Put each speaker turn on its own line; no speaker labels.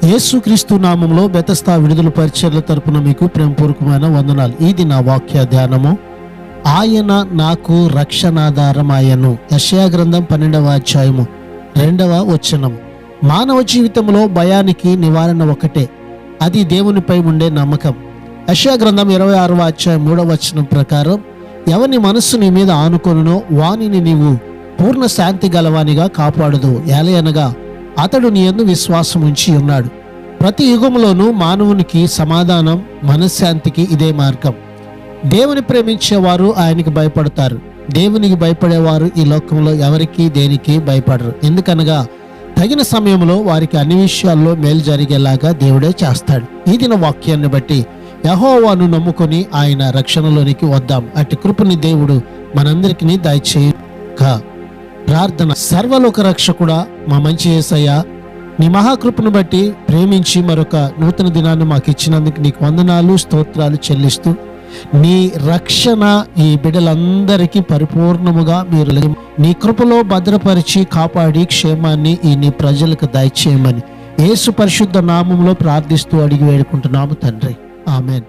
యేసుక్రీస్తు నామంలో బెతస్తా విడుదల పరిచర్ల తరపున మీకు ప్రేమపూర్వకమైన వందనాలు. ఇది నా వాక్య ధ్యానము. ఆయన నాకు రక్షణాధారమాయను. యెషయా గ్రంథం 12వ అధ్యాయము 2వ వచనం. మానవ జీవితంలో భయానికి నివారణ ఒకటే, అది దేవునిపై ఉండే నమ్మకం. యెషయా గ్రంథం 26వ అధ్యాయం 3వ వచనం ప్రకారం, ఎవని మనస్సు నీ మీద ఆనుకొనునో వానిని నీవు పూర్ణ శాంతి గలవానిగా కాపాడదు, ఏలయనగా అతడు నీ యందు విశ్వాసం ఉంచి ఉన్నాడు. ప్రతి యుగంలోనూ మానవునికి సమాధానం, మనశ్శాంతికి ఇదే మార్గం. దేవుని ప్రేమించేవారు ఆయనకి భయపడతారు. దేవునికి భయపడేవారు ఈ లోకంలో ఎవరికి దేనికి భయపడరు. ఎందుకనగా తగిన సమయంలో వారికి అన్ని విషయాల్లో మేలు జరిగేలాగా దేవుడే చేస్తాడు. ఈ దిన వాక్యాన్ని బట్టి యెహోవాను నమ్ముకొని ఆయన రక్షణలోనికి వద్దాం. అట్టి కృపని దేవుడు మనందరికీ దయచేయుగాక. ప్రార్థన. సర్వలోక రక్షకుడా, మా మంచి యేసయ్యా, నీ మహాకృపను బట్టి ప్రేమించి మరొక నూతన దినాన్ని మాకు ఇచ్చినందుకు నీకు వందనాలు, స్తోత్రాలు చెల్లిస్తూ, నీ రక్షణ ఈ బిడ్డలందరికీ పరిపూర్ణముగా మీరు నీ కృపలో భద్రపరిచి కాపాడి క్షేమాన్ని ఈ నీ ప్రజలకు దయచేయమని యేసు పరిశుద్ధ నామములో ప్రార్థిస్తూ అడిగి వేడుకుంటున్నాము తండ్రి. ఆమెన్.